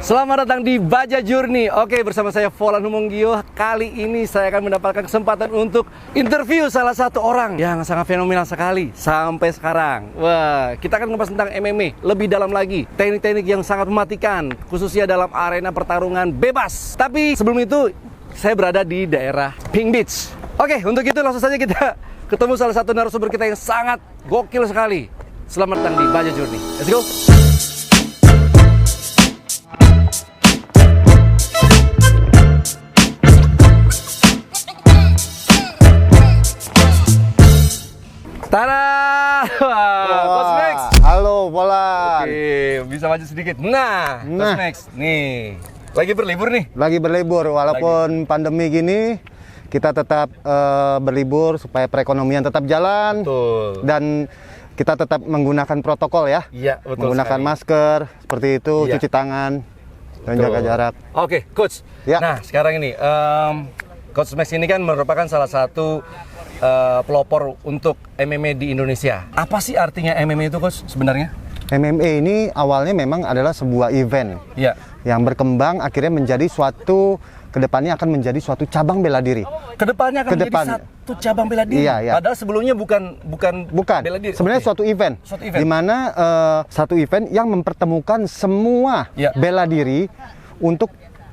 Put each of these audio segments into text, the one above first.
Selamat datang di Baja Journey. Oke, bersama saya Volan Humonggio. Kali ini saya akan mendapatkan kesempatan untuk interview salah satu orang yang sangat fenomenal sekali sampai sekarang. Wah, kita akan ngebahas tentang MMA lebih dalam lagi, teknik-teknik yang sangat mematikan, khususnya dalam arena pertarungan bebas. Tapi sebelum itu, saya berada di daerah Pink Beach. Oke, untuk itu langsung saja kita ketemu salah satu narasumber kita yang sangat gokil sekali. Selamat datang di Baja Journey. Let's go. Tada! Coach Max. Halo, Volan. Oke, bisa maju sedikit. Coach Max. Nih, lagi berlibur nih. Lagi berlibur, walaupun pandemi gini, kita tetap berlibur supaya perekonomian tetap jalan. Betul. Dan kita tetap menggunakan protokol ya. Iya, betul. Menggunakan sekali. masker, seperti itu, Iya. cuci tangan, dan Betul. jaga jarak. Oke, Coach. Ya. Nah, sekarang ini, Coach Max ini kan merupakan salah satu pelopor untuk MMA di Indonesia. Apa sih artinya MMA itu, Coach, sebenarnya? MMA ini awalnya memang adalah sebuah event Iya. yang berkembang akhirnya menjadi suatu, kedepannya akan menjadi suatu cabang bela diri. Kedepannya akan menjadi satu cabang bela diri. Iya, iya. Padahal sebelumnya bukan bela diri. Sebenarnya Oke. suatu event. Suatu event. Di mana satu event yang mempertemukan semua Ya. bela diri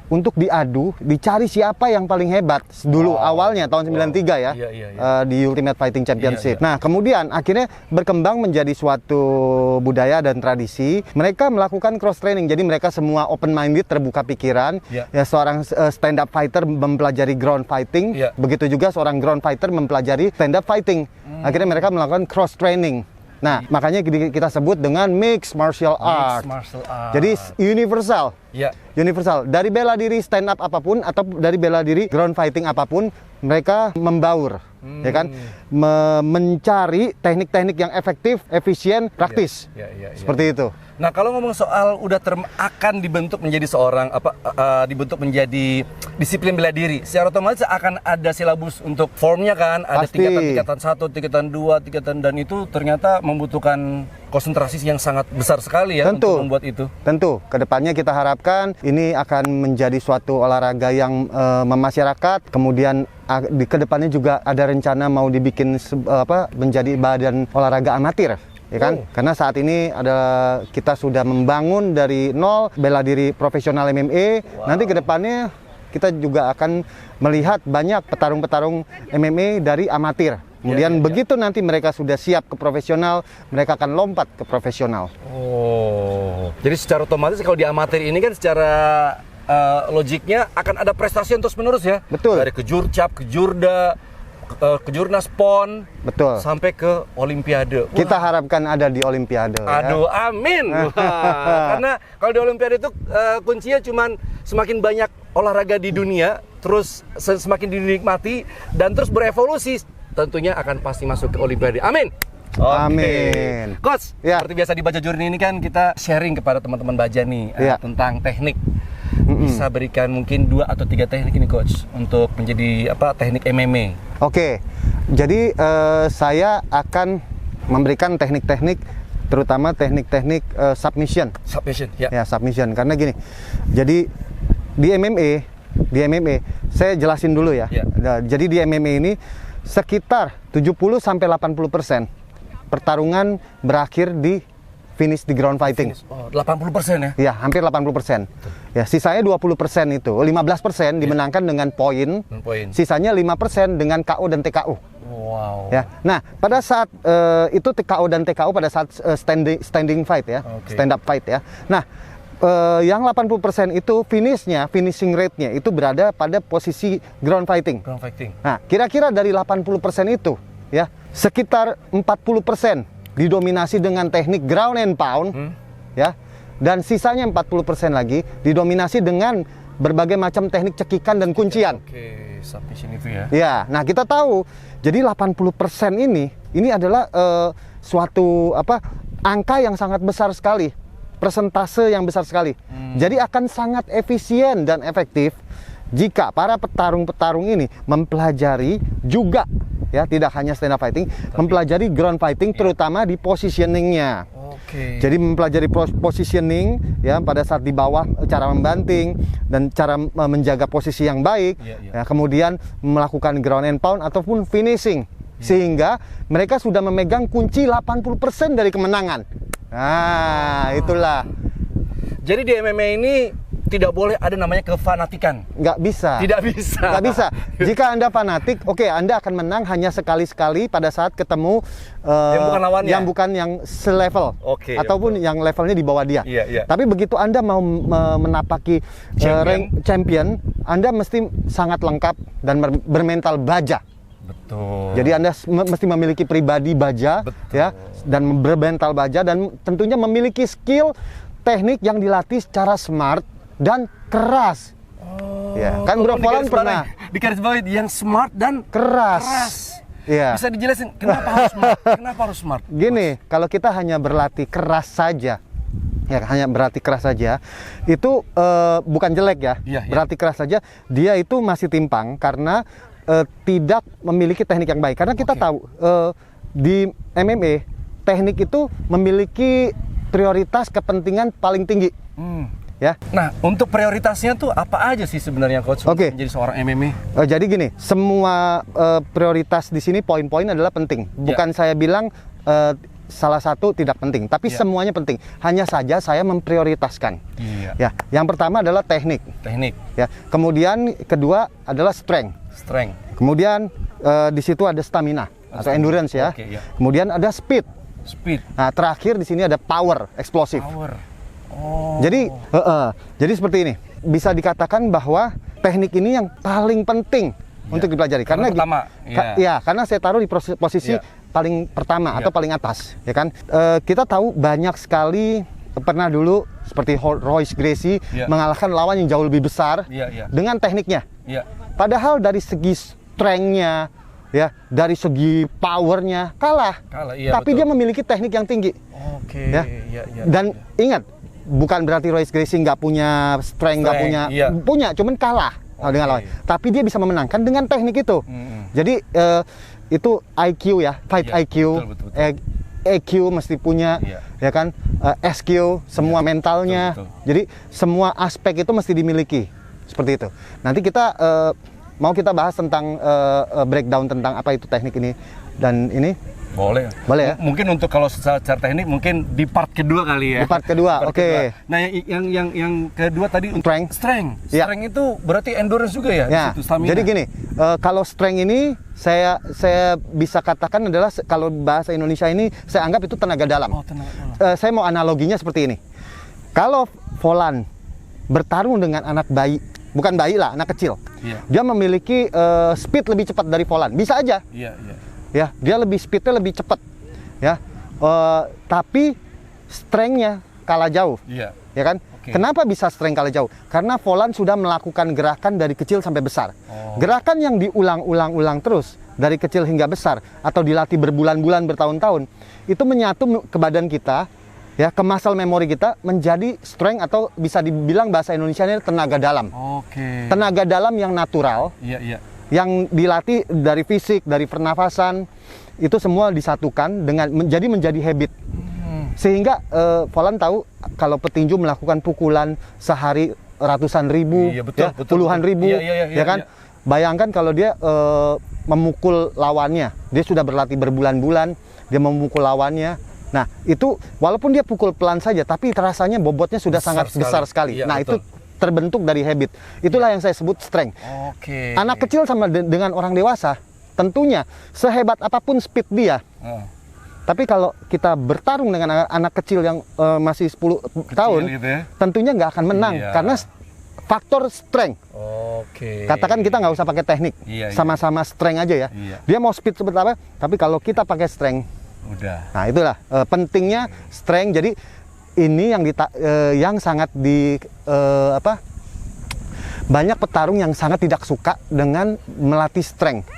untuk diadu, dicari siapa yang paling hebat dulu awalnya tahun 93 ya. Iya, iya, iya. Di Ultimate Fighting Championship. Iya, iya. Nah, kemudian akhirnya berkembang menjadi suatu budaya dan tradisi. Mereka melakukan cross training. Jadi mereka semua open minded, terbuka pikiran. Iya. Ya, seorang stand up fighter mempelajari ground fighting. Iya. Begitu juga seorang ground fighter mempelajari stand up fighting. Akhirnya mereka melakukan cross training. Nah, makanya kita sebut dengan mixed martial art. Martial art. Jadi universal. Iya. Universal. Dari bela diri stand up apapun atau dari bela diri ground fighting apapun, mereka membaur, ya kan? Mencari teknik-teknik yang efektif, efisien, praktis. Iya. Seperti itu. Nah, kalau ngomong soal udah akan dibentuk menjadi seorang dibentuk menjadi disiplin bela diri, secara otomatis akan ada silabus untuk formnya kan, ada Pasti. tingkatan 1, tingkatan 2, tingkatan, dan itu ternyata membutuhkan konsentrasi yang sangat besar sekali ya. Tentu. Untuk membuat itu. Tentu, kedepannya kita harapkan ini akan menjadi suatu olahraga yang memasyarakat. Kemudian di kedepannya juga ada rencana mau dibikin menjadi badan olahraga amatir. Ya kan? Karena saat ini kita sudah membangun dari nol bela diri profesional MMA. Nanti kedepannya kita juga akan melihat banyak petarung-petarung MMA dari amatir. Kemudian begitu nanti mereka sudah siap ke profesional, mereka akan lompat ke profesional. Oh. Jadi secara otomatis kalau di amatir ini kan secara logiknya akan ada prestasi yang terus-menerus ya. Betul. Dari kejurcap, kejurda, kejurnas pon, Betul. sampai ke olimpiade. Kita harapkan ada di olimpiade. Aduh, amin. Wah, karena kalau di olimpiade itu kuncinya cuman semakin banyak olahraga di dunia, terus semakin dinikmati dan terus berevolusi, tentunya akan pasti masuk ke olimpiade. Amin. Oke. Amin. Coach, Ya. seperti biasa di Baja Journey ini kan kita sharing kepada teman-teman Baja nih Ya. tentang teknik. Bisa berikan mungkin 2 atau 3 teknik ini, Coach, untuk menjadi teknik MMA. Oke, jadi saya akan memberikan teknik-teknik, terutama teknik-teknik submission. Submission, ya. Ya, submission. Karena gini, jadi di MMA, saya jelasin dulu ya. Ya. Nah, jadi di MMA ini sekitar 70-80% pertarungan berakhir di finish di ground fighting. Oh, 80% ya? Ya, hampir 80%. Ya, sisanya 20% itu, 15% dimenangkan dengan poin. Sisanya 5% dengan KO dan TKO. Wow. Ya. Nah, pada saat itu TKO dan TKO pada saat standing fight ya, Oke. stand up fight ya. Nah, yang 80% itu finishing rate-nya itu berada pada posisi ground fighting. Ground fighting. Nah, kira-kira dari 80% itu ya, sekitar 40% didominasi dengan teknik ground and pound ya. Dan sisanya 40% lagi didominasi dengan berbagai macam teknik cekikan dan kuncian. Oke, submission itu ya. Ya, nah kita tahu, jadi 80% ini adalah suatu angka yang sangat besar sekali, persentase yang besar sekali. Jadi akan sangat efisien dan efektif jika para petarung-petarung ini mempelajari juga ya, tidak hanya stand up fighting, mempelajari ground fighting terutama di positioningnya. Oke. Jadi mempelajari positioning ya pada saat di bawah, cara membanting dan cara menjaga posisi yang baik. Ya, kemudian melakukan ground and pound ataupun finishing. Sehingga mereka sudah memegang kunci 80% dari kemenangan. Nah, itulah. Jadi di MMA ini tidak boleh ada namanya kefanatikan. Nggak bisa. Tidak bisa. Nggak bisa. Jika Anda fanatik, oke, Anda akan menang hanya sekali-sekali pada saat ketemu yang bukan lawannya. yang bukan yang selevel. Oke, ataupun yang levelnya di bawah dia. Iya. Tapi begitu Anda mau menapaki rank champion, Anda mesti sangat lengkap dan bermental baja. Betul. Jadi Anda mesti memiliki pribadi baja. Betul. Ya, dan bermental baja dan tentunya memiliki skill teknik yang dilatih secara smart dan keras. Ya, kan Bro Volan pernah di garis bawah yang smart dan keras. Iya. Bisa dijelasin kenapa harus smart? Kenapa harus smart? Gini, kalau kita hanya berlatih keras saja, ya hanya berlatih keras saja, itu bukan jelek ya. Iya. Berlatih keras saja, dia itu masih timpang karena tidak memiliki teknik yang baik. Karena kita tahu di MMA teknik itu memiliki prioritas kepentingan paling tinggi. Ya. Nah, untuk prioritasnya tuh apa aja sih sebenarnya coach Oke. menjadi seorang MMA? Jadi gini, semua prioritas di sini poin-poin adalah penting. Bukan saya bilang salah satu tidak penting, tapi semuanya penting. Hanya saja saya memprioritaskan. Iya. Ya, yang pertama adalah teknik. Teknik, Ya, kemudian kedua adalah strength. strength, Kemudian di situ ada stamina atau endurance ya. Oke, ya. Kemudian ada speed. speed, Nah, terakhir di sini ada power, eksplosif. power. Oh. Jadi seperti ini. Bisa dikatakan bahwa teknik ini yang paling penting untuk dipelajari karena pertama, karena saya taruh di posisi paling pertama atau paling atas, ya kan? Kita tahu banyak sekali pernah dulu seperti Royce Gracie mengalahkan lawan yang jauh lebih besar dengan tekniknya. Padahal dari segi strength-nya, ya, dari segi powernya kalah. Tapi dia memiliki teknik yang tinggi. Oke. Ya. Dan ingat, bukan berarti Royce Gracie nggak punya strength, nggak punya, cuman kalah dengan lawan. Tapi dia bisa memenangkan dengan teknik itu. Jadi itu IQ ya, fight IQ, betul. EQ mesti punya, ya kan, SQ, semua mentalnya. Betul. Jadi semua aspek itu mesti dimiliki, seperti itu. Nanti kita mau kita bahas tentang breakdown tentang apa itu teknik ini dan ini. Boleh ya? Mungkin untuk kalau secara teknik mungkin di part kedua kali ya. Di part kedua, oke. Nah, yang kedua tadi strength. Ya. Strength itu berarti endurance juga ya? Ya. Di situ, stamina. Jadi gini, kalau strength ini saya bisa katakan adalah kalau bahasa Indonesia ini saya anggap itu tenaga dalam. Oh, tenaga dalam. Saya mau analoginya seperti ini. Kalau Volan bertarung dengan anak bayi, bukan bayi lah, anak kecil. Dia memiliki speed lebih cepat dari Volan. Bisa aja. Ya, dia speednya lebih cepat, ya. Tapi strength-nya kalah jauh, ya kan? Kenapa bisa strength kalah jauh? Karena Volan sudah melakukan gerakan dari kecil sampai besar. Gerakan yang diulang-ulang terus dari kecil hingga besar atau dilatih berbulan-bulan, bertahun-tahun, itu menyatu ke badan kita, ya, ke muscle memory kita menjadi strength atau bisa dibilang bahasa Indonesianya tenaga dalam. Tenaga dalam yang natural. Yang dilatih dari fisik, dari pernafasan, itu semua disatukan dengan menjadi habit. Sehingga Volan tahu kalau petinju melakukan pukulan sehari ratusan ribu, puluhan ribu, ya kan? Bayangkan kalau dia memukul lawannya, dia sudah berlatih berbulan-bulan, dia memukul lawannya. Nah, itu walaupun dia pukul pelan saja, tapi rasanya bobotnya sudah sangat besar sekali. Nah, itu terbentuk dari habit. Itulah yang saya sebut strength. Anak kecil sama dengan orang dewasa, tentunya sehebat apapun speed dia. Tapi kalau kita bertarung dengan anak kecil yang masih 10 tahun, gitu ya? Tentunya nggak akan menang karena faktor strength. Katakan kita nggak usah pakai teknik, sama-sama strength aja ya. Dia mau speed seperti apa, tapi kalau kita pakai strength, udah. Nah, itulah pentingnya strength. Jadi ini yang sangat banyak petarung yang sangat tidak suka dengan melatih strength.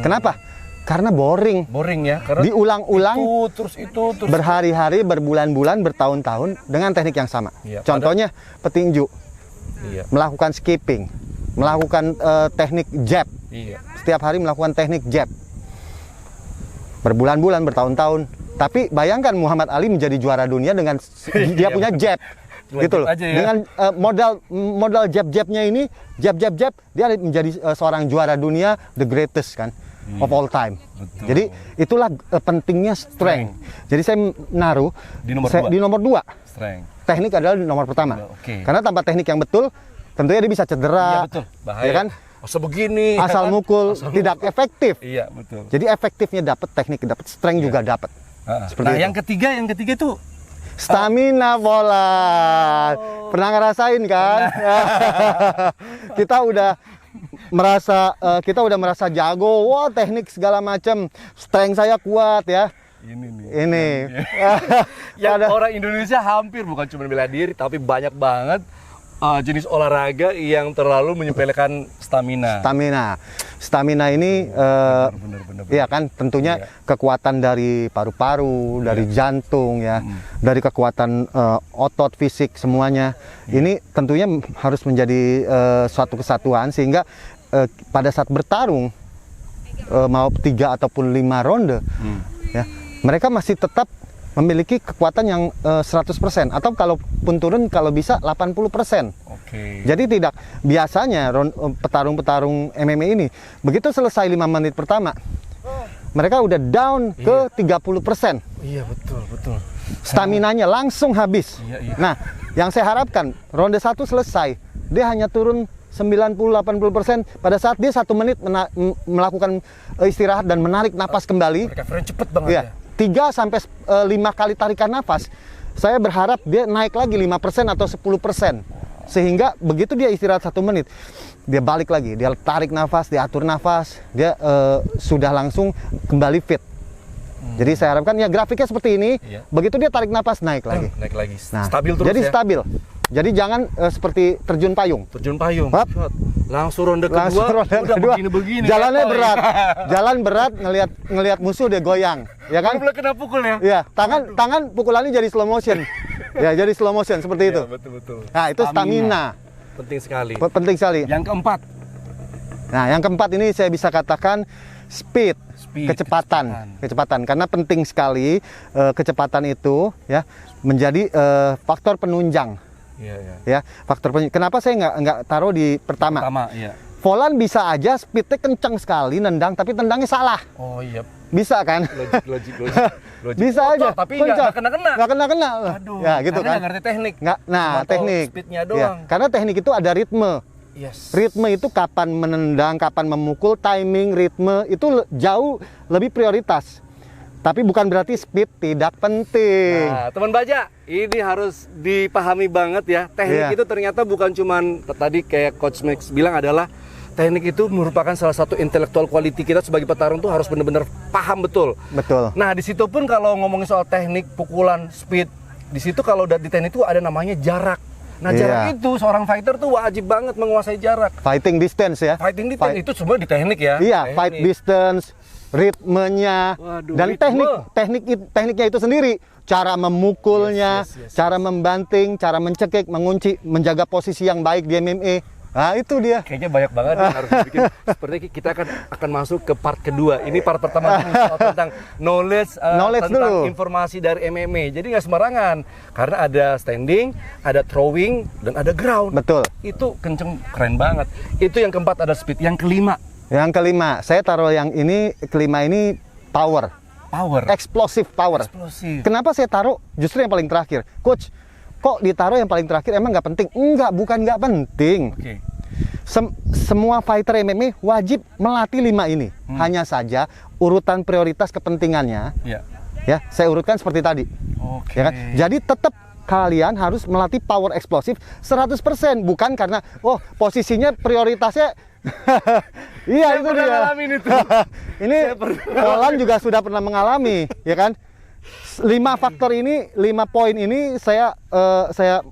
Kenapa? Karena boring ya, karena diulang-ulang terus berhari-hari, berbulan-bulan, bertahun-tahun dengan teknik yang sama. Contohnya petinju melakukan skipping, melakukan teknik jab, setiap hari melakukan teknik jab berbulan-bulan, bertahun-tahun, Tapi bayangkan Muhammad Ali menjadi juara dunia dengan dia punya jab. Cuma Gitu jab loh. aja ya. Dengan modal jab-jabnya ini, jab dia menjadi seorang juara dunia, the greatest kan of all time. Betul. Jadi itulah pentingnya strength. Jadi saya naruh Di nomor 2. 2. Strength. Teknik adalah nomor pertama. Oke. Karena tanpa teknik yang betul, tentunya dia bisa cedera. Iya betul. Bahaya. Ya kan? Sebegini. Asal mukul tidak efektif. Iya betul. Jadi efektifnya dapat, teknik dapat, strength juga dapat. Seperti Nah, itu. yang ketiga itu Stamina bola. Pernah ngerasain kan? Kita udah merasa jago. Wah, teknik segala macam. Strength saya kuat ya. ini nih. Ini. Yang orang Indonesia hampir bukan cuma bela diri, tapi banyak banget jenis olahraga yang terlalu menyepelekan stamina. Stamina ini Bener. ya kan tentunya kekuatan dari paru-paru, dari jantung ya, dari kekuatan otot fisik semuanya. Ini tentunya harus menjadi suatu kesatuan sehingga pada saat bertarung mau 3 ataupun 5 ronde ya, mereka masih tetap memiliki kekuatan yang 100% atau kalaupun turun kalau bisa 80%. Oke. Jadi tidak biasanya petarung-petarung MMA ini begitu selesai 5 menit pertama mereka udah down ke 30%. Iya betul. Staminanya langsung habis. Iya. Nah, yang saya harapkan ronde 1 selesai dia hanya turun 90-80% pada saat dia 1 menit melakukan istirahat dan menarik napas kembali. Recovery cepet banget Iya, ya. 3 sampai 5 kali tarikan nafas. Saya berharap dia naik lagi 5% atau 10%. Sehingga begitu dia istirahat 1 menit, dia balik lagi, dia tarik nafas, dia atur nafas, dia sudah langsung kembali fit. Jadi saya harapkan ya grafiknya seperti ini. Iya. Begitu dia tarik nafas naik lagi. Naik lagi. Nah, Stabil terus jadi ya. stabil. Jadi jangan seperti terjun payung. Terjun payung. Hop. Shot. Langsung ronde kedua. Langsung ronde udah kedua. begini-begini. Jalannya Katoy. berat. Jalan berat ngelihat musuh dia goyang, ya kan? Belum kena pukul ya. Iya, tangan pukulannya jadi slow motion. Ya, jadi slow motion seperti itu. Iya, betul. Nah, itu stamina. Penting sekali. Penting sekali. Yang keempat, Nah, yang keempat ini saya bisa katakan speed, kecepatan. Karena penting sekali kecepatan itu ya menjadi faktor penunjang. Iya. Ya, faktor penunjang. Kenapa saya nggak taruh di pertama? Iya. Volan bisa aja speednya kencang sekali nendang, tapi tendangnya salah. Oh iya. Bisa kan? Logik. Bisa aja. Tapi nggak kena-kena. Nggak kena. Aduh. Ya gitu karena kan. nggak ngerti teknik. Nah, Cuma tahu teknik. speednya Ya, doang. karena teknik itu ada ritme. Yes. Ritme itu kapan menendang, kapan memukul, timing, ritme itu jauh lebih prioritas. Tapi bukan berarti speed tidak penting. Nah, teman baja, ini harus dipahami banget ya. Teknik Iya. itu ternyata bukan cuman tadi kayak Coach Max bilang adalah teknik itu merupakan salah satu intellectual quality kita sebagai petarung tuh harus benar-benar paham betul. Betul. Nah, di situ pun kalau ngomongin soal teknik, pukulan, speed, di situ kalau di teknik itu ada namanya jarak. Nah, jarak Iya. itu seorang fighter tuh wajib banget menguasai jarak. Fighting distance ya. Fighting di teknik itu semua di teknik ya. Iya, Teknik. fight distance, ritmenya, Waduh, dan ritme. tekniknya itu sendiri. Cara memukulnya, Yes. cara membanting, cara mencekik, mengunci, menjaga posisi yang baik di MMA. Nah, itu dia. Kayaknya banyak banget yang harus dibikin. Seperti kita akan masuk ke part kedua. Ini part pertama dulu soal tentang knowledge tentang dulu. informasi dari MMA. Jadi nggak sembarangan. Karena ada standing, ada throwing, dan ada ground. Betul. Itu kenceng, keren banget. Itu yang keempat ada speed. Yang kelima, Yang kelima, saya taruh yang ini, kelima ini power. power. Explosive power. Eksplosif. Kenapa saya taruh justru yang paling terakhir? Coach, kok ditaruh yang paling terakhir emang nggak penting? Enggak, bukan nggak penting. Oke. Semua fighter MMA wajib melatih 5 ini. Hanya saja urutan prioritas kepentingannya, Iya. ya saya urutkan seperti tadi. Oke. Ya kan? Jadi tetap kalian harus melatih power eksplosif 100%, bukan karena posisinya prioritasnya iya Saya itu pernah dia. ngalamin itu. Ini Polan juga sudah pernah mengalami, ya kan? 5 faktor ini, 5 poin ini saya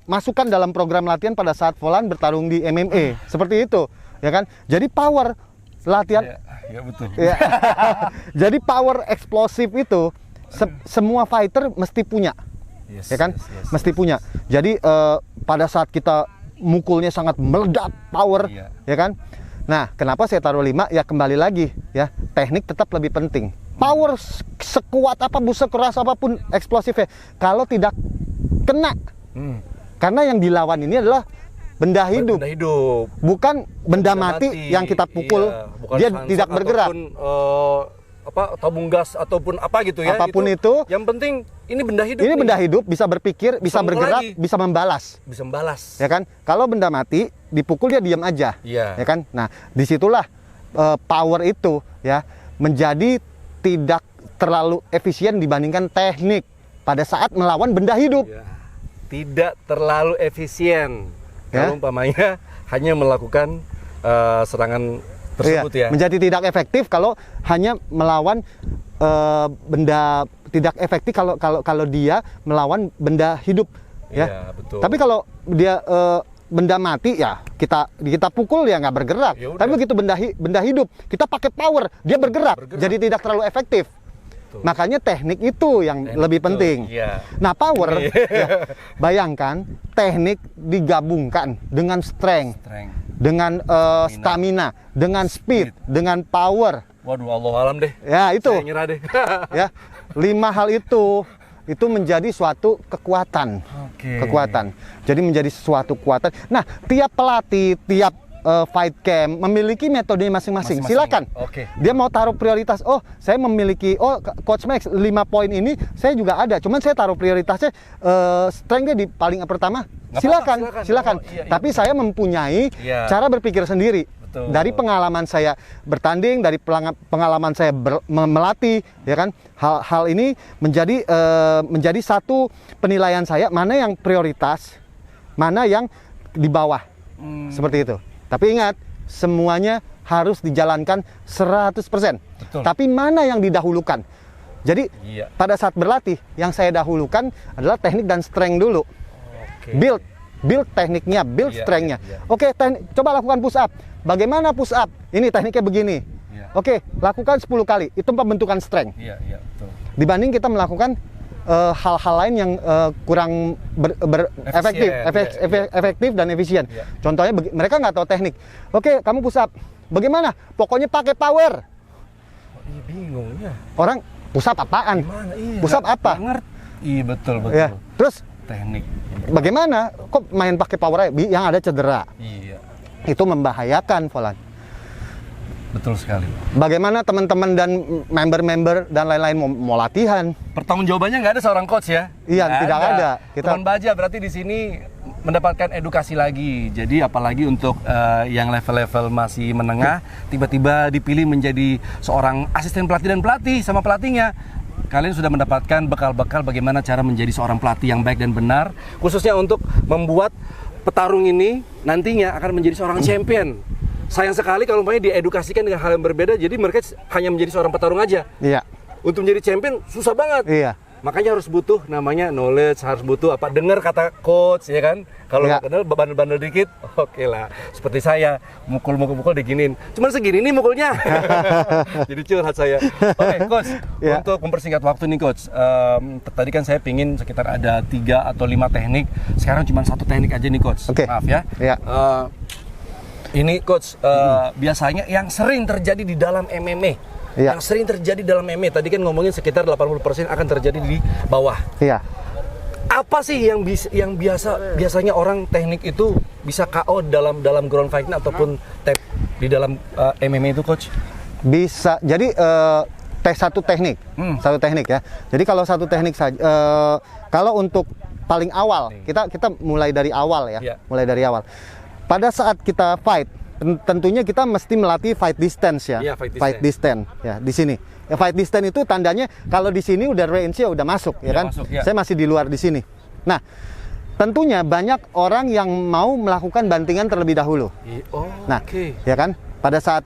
masukkan dalam program latihan pada saat Polan bertarung di MMA. Seperti itu, ya kan? Jadi power latihan Iya, betul. ya. Jadi power eksplosif itu semua fighter mesti punya. Yes, Ya kan? yes. Mesti punya. Jadi pada saat kita mukulnya sangat meledak power, Iya. ya kan? Nah, kenapa saya taruh 5? Ya kembali lagi ya, teknik tetap lebih penting. Power sekuat apapun, sekeras apapun eksplosifnya, kalau tidak kena, karena yang dilawan ini adalah benda hidup, bukan benda mati yang kita pukul, bukan dia tidak bergerak. Ataupun, tabung gas ataupun apa gitu ya. Apapun itu, yang penting ini benda hidup. Ini benda hidup, bisa berpikir, bisa bergerak, lagi. bisa membalas. Bisa membalas. Ya kan? Kalau benda mati, dipukul dia diam aja. Iya. Ya kan? Nah, disitulah power itu ya menjadi tidak terlalu efisien dibandingkan teknik pada saat melawan benda hidup. Ya. Tidak terlalu efisien. Ya. Kalau umpamanya hanya melakukan serangan tersebut ya. Menjadi tidak efektif kalau hanya melawan benda, tidak efektif kalau dia melawan benda hidup ya. Iya, betul. Tapi kalau dia benda mati ya kita pukul ya nggak bergerak. Yaudah. Tapi begitu benda hidup kita pakai power dia bergerak. Jadi tidak terlalu efektif. Betul. Makanya teknik itu yang lebih penting. Iya. Nah power ya, bayangkan teknik digabungkan dengan strength. Dengan stamina, dengan speed, dengan power. Waduh, Allah alam deh. Ya itu. Saya nyerah deh. Ya, 5 hal itu menjadi suatu kekuatan. Kekuatan. Jadi menjadi suatu kekuatan. Nah, tiap pelatih, tiap fight camp memiliki metode masing-masing. Silakan. Dia mau taruh prioritas. Oh, saya memiliki. Oh, Coach Max 5 poin ini saya juga ada. Cuman saya taruh prioritasnya strength-nya di paling pertama. Silakan. Oh, iya. Tapi saya mempunyai cara berpikir sendiri. Betul. Dari pengalaman saya bertanding, dari pengalaman saya melatih, ya kan. Hal ini menjadi satu penilaian saya mana yang prioritas, mana yang di bawah. Seperti itu. Tapi ingat, semuanya harus dijalankan 100%. Betul. Tapi mana yang didahulukan? Jadi pada saat berlatih, yang saya dahulukan adalah teknik dan strength dulu. Build tekniknya, build strength-nya. Oke, coba lakukan push up. Bagaimana push up? Ini tekniknya begini. Oke, lakukan 10 kali. Itu pembentukan strength. Betul. Dibanding kita melakukan hal-hal lain yang kurang efektif dan efisien. Contohnya mereka nggak tahu teknik. Oke, kamu push up. Bagaimana? Pokoknya pakai power. Bingung ya. Orang push up apaan? Push up apa? Iya, betul. Ya. Terus teknik. Bagaimana? Kok main pakai power aja? Yang ada cedera. Iya. Itu membahayakan, Volan. Betul sekali. Bagaimana teman-teman dan member-member dan lain-lain mau latihan? Pertanggungjawabannya nggak ada seorang coach ya? Iya, tidak ada. Teman baja berarti di sini mendapatkan edukasi lagi. Jadi apalagi untuk yang level-level masih menengah, tiba-tiba dipilih menjadi seorang asisten pelatih dan pelatih sama pelatihnya. Kalian sudah mendapatkan bekal-bekal bagaimana cara menjadi seorang pelatih yang baik dan benar, khususnya untuk membuat petarung ini nantinya akan menjadi seorang champion. Sayang sekali kalau umpamanya diedukasikan dengan hal yang berbeda, jadi mereka hanya menjadi seorang petarung aja. Iya. Untuk menjadi champion susah banget. Iya. Makanya harus butuh namanya knowledge, harus butuh apa, dengar kata coach ya kan. Kalau nggak kenal bandel-bandel dikit, oke lah. Seperti saya mukul diginin. Cuman segini nih mukulnya. Jadi curhat saya. Oke, coach. Untuk mempersingkat waktu nih coach. Tadi kan saya pingin sekitar ada 3 atau 5 teknik. Sekarang cuma 1 teknik aja nih coach. Maaf ya. Iya. Ini coach, biasanya yang sering terjadi di dalam MMA. Yang sering terjadi dalam MMA, tadi kan ngomongin sekitar 80% akan terjadi di bawah. Iya. Apa sih yang biasanya orang teknik itu bisa KO dalam ground fighting ataupun tap di dalam MMA itu coach? Bisa. Jadi satu teknik ya. Jadi kalau satu teknik saja, kalau untuk paling awal kita mulai dari awal ya. Mulai dari awal. Pada saat kita fight, tentunya kita mesti melatih fight distance ya. Fight distance ya di sini. Fight distance itu tandanya kalau di sini udah range-nya udah masuk ya kan. Saya masih di luar di sini. Nah, tentunya banyak orang yang mau melakukan bantingan terlebih dahulu. Ya kan? Pada saat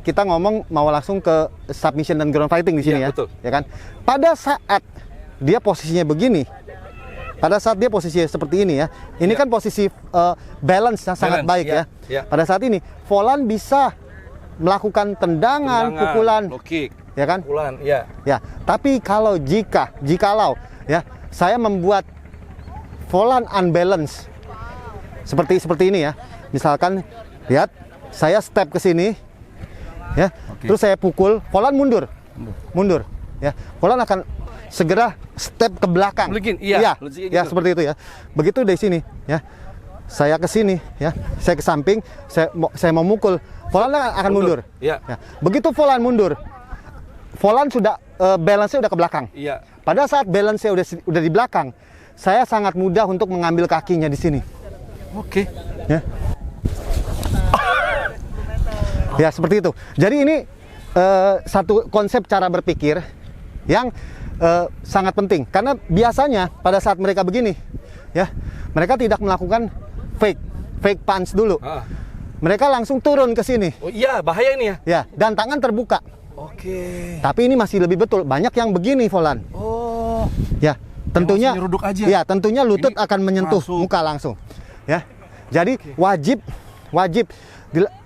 kita ngomong mau langsung ke submission dan ground fighting di sini ya. Ya kan? Pada saat dia posisinya begini, pada saat dia posisi seperti ini ya, ini kan posisi balance yang sangat baik ya. Pada saat ini, Volan bisa melakukan tendangan, pukulan, low kick, ya kan? Pukulan, ya. Tapi kalau jikalau ya, saya membuat Volan unbalance seperti ini ya. Misalkan, lihat, saya step ke sini, ya, terus saya pukul, Volan mundur. mundur. Ya, Volan akan segera step ke belakang. Begini, iya. Ya, seperti itu ya. Begitu dari sini, ya. Saya ke sini, ya. Saya ke samping, saya mau mukul. Volan akan mundur. Iya. Ya. Begitu Volan mundur, Volan sudah balance-nya udah ke belakang. Iya. Pada saat balance-nya udah di belakang, saya sangat mudah untuk mengambil kakinya di sini. Oke. Ya. Ya, seperti itu. Jadi ini satu konsep cara berpikir yang sangat penting, karena biasanya pada saat mereka begini, ya, mereka tidak melakukan fake punch dulu. Mereka langsung turun ke sini. Oh iya, bahaya ini ya. Ya, dan tangan terbuka. Oke. Tapi ini masih lebih betul. Banyak yang begini, Volan. Oh. Ya, tentunya nyeruduk aja. Ya, tentunya lutut Ini akan menyentuh muka langsung. Ya. Jadi wajib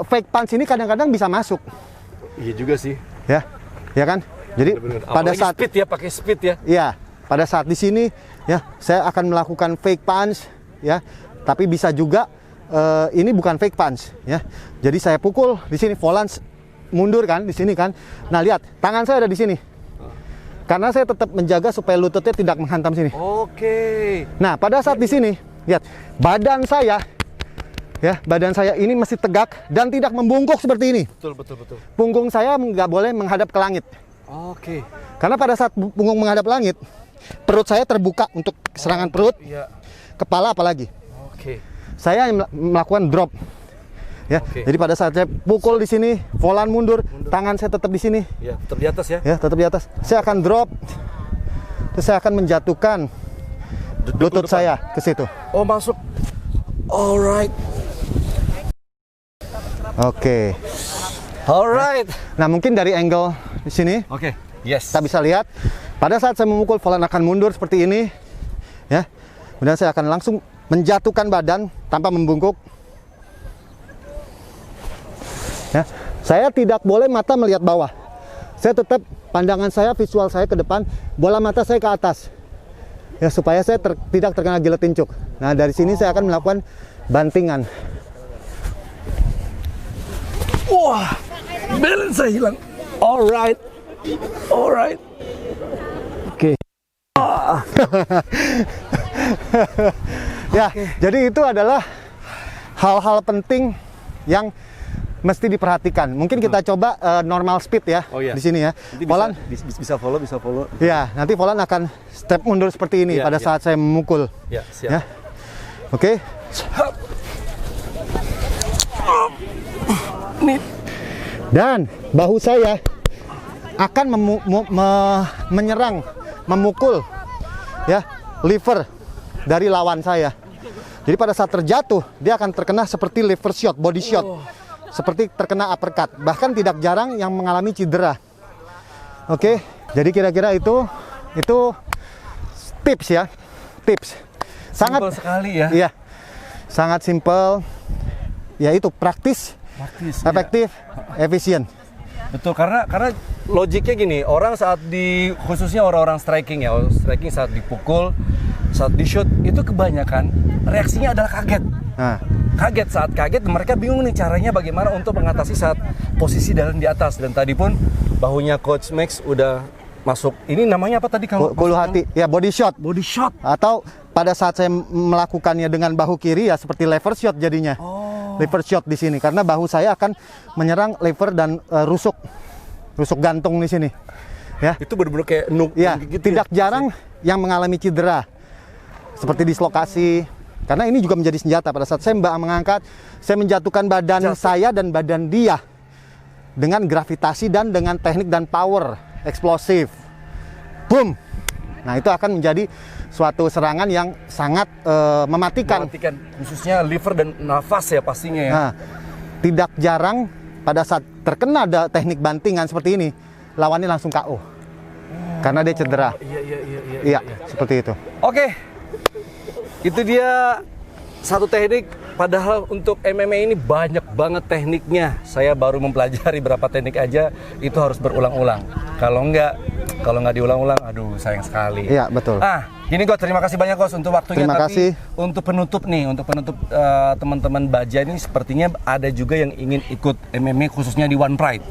fake punch ini kadang-kadang bisa masuk. Iya juga sih. Ya. Ya kan? Jadi Bener-bener. pada Apalagi saat speed ya, pakai speed ya. ya, pada saat di sini ya, saya akan melakukan fake punch ya. Tapi bisa juga ini bukan fake punch ya. Jadi saya pukul di sini, Volan mundur kan di sini kan. Nah, lihat, tangan saya ada di sini. Karena saya tetap menjaga supaya lututnya tidak menghantam sini. Oke. Nah, pada saat di sini, lihat, badan saya ini masih tegak dan tidak membungkuk seperti ini. Betul. Punggung saya nggak boleh menghadap ke langit. Oke. Karena pada saat punggung menghadap langit, perut saya terbuka untuk serangan perut, Iya. kepala apalagi. Oke. Saya melakukan drop. Ya, jadi pada saat saya pukul di sini, Volan mundur, tangan saya tetap di sini. Ya, tetap di atas ya. Ya, tetap di atas. Saya akan drop. Terus saya akan menjatuhkan lutut saya ke situ. Oh, masuk. Alright. Oke. Alright. Nah, mungkin dari angle di sini Oke. Yes. kita bisa lihat pada saat saya memukul, Volan akan mundur seperti ini. Ya. Kemudian saya akan langsung menjatuhkan badan tanpa membungkuk. Ya, saya tidak boleh mata melihat bawah. Saya tetap pandangan saya, visual saya ke depan, bola mata saya ke atas. Ya, supaya saya tidak terkena giletin cuk. Nah, dari sini saya akan melakukan bantingan. Wah, balance saya hilang. Alright. Oke. Ya, jadi itu adalah hal-hal penting yang mesti diperhatikan. Mungkin kita coba normal speed ya. Oh, iya. Di sini ya. Volan bisa follow. ya, nanti Volan akan step mundur seperti ini pada saat saya memukul. Ya, siap. Ya. Oke. Dan bahu saya akan menyerang, memukul ya, liver dari lawan saya. Jadi pada saat terjatuh, dia akan terkena seperti liver shot, body shot. Seperti terkena uppercut. Bahkan tidak jarang yang mengalami cedera. Oke, jadi kira-kira itu tips ya. Tips. Sangat Simpel sekali ya. Iya. Sangat simpel. Ya, itu praktis, efektif, efisien. Betul, karena logiknya gini, orang saat khususnya orang-orang striking ya, striking saat dipukul, saat di shoot itu kebanyakan reaksinya adalah kaget. Nah, Saat kaget mereka bingung nih caranya bagaimana untuk mengatasi saat posisi dalam di atas. Dan tadi pun bahunya Coach Max udah masuk. Ini namanya apa tadi kalau ulu hati, ya, body shot. Body shot. Atau pada saat saya melakukannya dengan bahu kiri ya seperti lever shot jadinya. Lever shot di sini karena bahu saya akan menyerang lever dan rusuk gantung di sini. Ya. Itu benar-benar kayak nuk Ya, gitu tidak jarang yang mengalami cedera seperti dislokasi. Karena ini juga menjadi senjata pada saat saya mengangkat, saya menjatuhkan badan saya dan badan dia dengan gravitasi dan dengan teknik dan power eksplosif. Boom. Nah, itu akan menjadi suatu serangan yang sangat mematikan. Khususnya liver dan nafas ya pastinya ya. Nah, tidak jarang pada saat terkena teknik bantingan seperti ini, lawannya langsung KO. Karena dia cedera. Iya, seperti itu. Oke. Itu dia satu teknik, padahal untuk MMA ini banyak banget tekniknya. Saya baru mempelajari berapa teknik aja, itu harus berulang-ulang. Kalau nggak diulang-ulang, aduh sayang sekali. Iya, betul. Gini Coach, terima kasih banyak Coach untuk waktunya. Terima kasih. Untuk penutup teman-teman Baja ini sepertinya ada juga yang ingin ikut MMA khususnya di One Pride.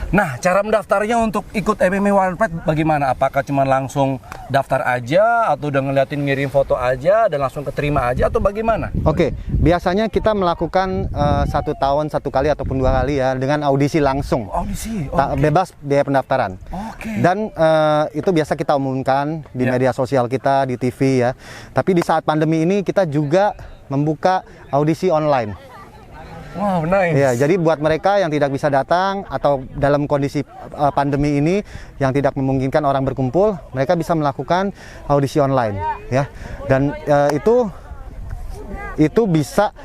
Nah, cara mendaftarnya untuk ikut MMA One Pride bagaimana? Apakah cuma langsung daftar aja atau udah ngeliatin ngirim foto aja dan langsung keterima aja atau bagaimana? Oke, biasanya kita melakukan 1 tahun 1 kali ataupun 2 kali ya dengan audisi langsung. Audisi, Bebas biaya pendaftaran. Oke. Dan itu biasa kita umumkan di media sosial kita, di TV ya. Tapi di saat pandemi ini kita juga membuka audisi online. Wow, nice. Ya, jadi buat mereka yang tidak bisa datang atau dalam kondisi pandemi ini yang tidak memungkinkan orang berkumpul, mereka bisa melakukan audisi online ya. Dan itu bisa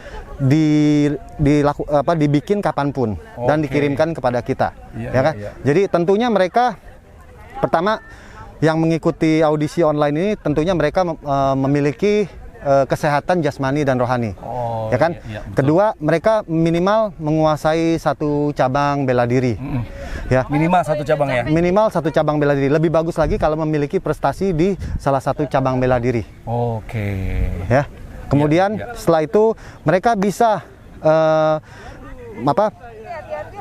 dibikin kapanpun dan dikirimkan kepada kita. Ya kan? Jadi tentunya mereka pertama yang mengikuti audisi online ini tentunya mereka memiliki kesehatan jasmani dan rohani, ya kan? Kedua, mereka minimal menguasai 1 cabang bela diri, ya. Minimal 1 cabang ya. Minimal 1 cabang bela diri. Lebih bagus lagi kalau memiliki prestasi di salah satu cabang bela diri. Oke. Ya. Kemudian setelah itu mereka bisa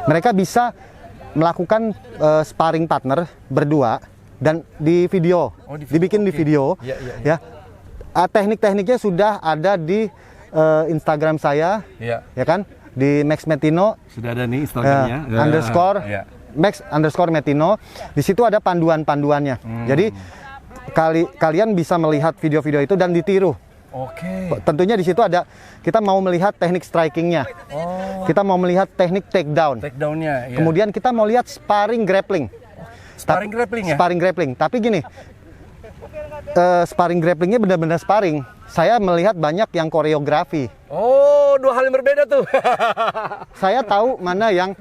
mereka bisa melakukan sparring partner berdua dan di video, dibikin di video, ya. Teknik-tekniknya sudah ada di Instagram saya, ya kan, di Max Metino. Sudah ada nih Instagramnya. Max_Metino. Di situ ada panduan-panduannya. Jadi kalian bisa melihat video-video itu dan ditiru. Oke. Tentunya di situ ada, kita mau melihat teknik strikingnya, kita mau melihat teknik takedown. Takedownnya. Kemudian kita mau lihat sparring grappling. Sparring grappling ya. Sparring grappling. Tapi gini. Sparring grapplingnya benar-benar sparring. Saya melihat banyak yang koreografi. Oh, 2 hal yang berbeda tuh. Saya tahu mana yang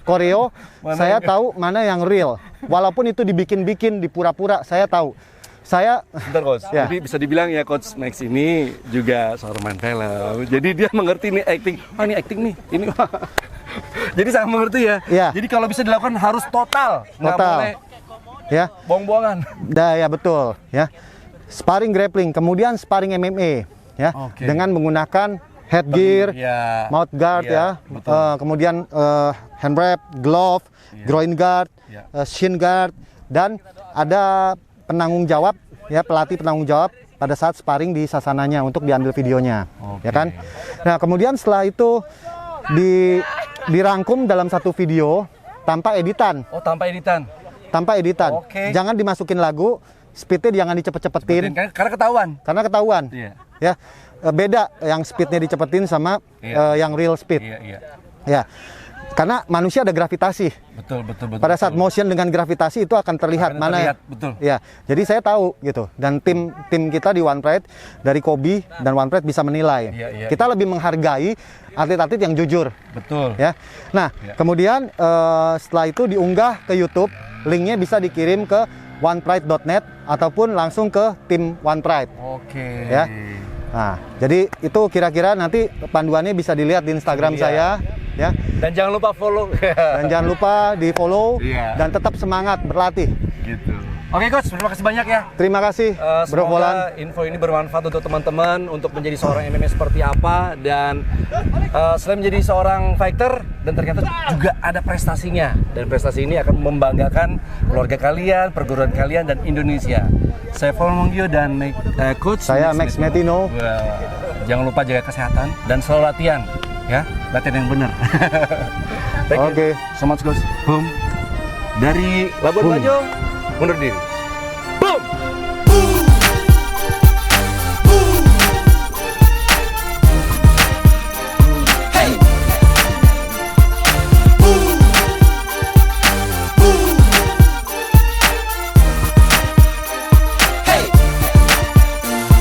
koreo, saya tahu mana yang real. Walaupun itu dibikin-bikin, dipura-pura, saya tahu. Bentar, Coach. Ya. Jadi bisa dibilang ya Coach Max ini juga seorang main film. Jadi dia mengerti nih acting. Ini acting nih. Ini. Jadi sangat mengerti ya. Ya. Jadi kalau bisa dilakukan harus total. Nggak boleh ya, buang-buangan. Ya betul, ya. Sparring grappling, kemudian sparring MMA, ya, dengan menggunakan headgear, mouth guard, kemudian hand wrap, glove, groin guard, shin guard, dan ada penanggung jawab, ya, pelatih penanggung jawab pada saat sparring di sasananya untuk diambil videonya, ya kan. Nah, kemudian setelah itu dirangkum dalam satu video tanpa editan. Oh, tanpa editan. Tanpa editan. Jangan dimasukin lagu, speednya jangan dicepet-cepetin. Karena ketahuan. Ya, beda yang speednya dicepetin sama yang real speed. Ya, karena manusia ada gravitasi. Betul. Pada saat motion dengan gravitasi itu akan terlihat mana. Betul. Ya, jadi saya tahu gitu. Dan tim kita di One Pride dari Kobe dan One Pride bisa menilai. Kita lebih menghargai atlet-atlet yang jujur. Betul. Ya. Nah, kemudian setelah itu diunggah ke YouTube. Linknya bisa dikirim ke onepride.net ataupun langsung ke tim One Pride. Ya. Nah, jadi itu kira-kira nanti panduannya bisa dilihat di Instagram saya, ya. Dan jangan lupa follow. Dan jangan lupa di follow dan tetap semangat berlatih. Gitu. Oke Coach, terima kasih banyak ya. Terima kasih, Bro Volan. Info ini bermanfaat untuk teman-teman untuk menjadi seorang MMA seperti apa, dan selain menjadi seorang fighter dan ternyata juga ada prestasinya, dan prestasi ini akan membanggakan keluarga kalian, perguruan kalian, dan Indonesia. Saya Volan Monggio dan Coach. Saya Max Metino. Jangan lupa jaga kesehatan dan selalu latihan, ya, latihan yang benar. Oke, so much Coach. Boom. Dari Labuan Bajo, mundur diri.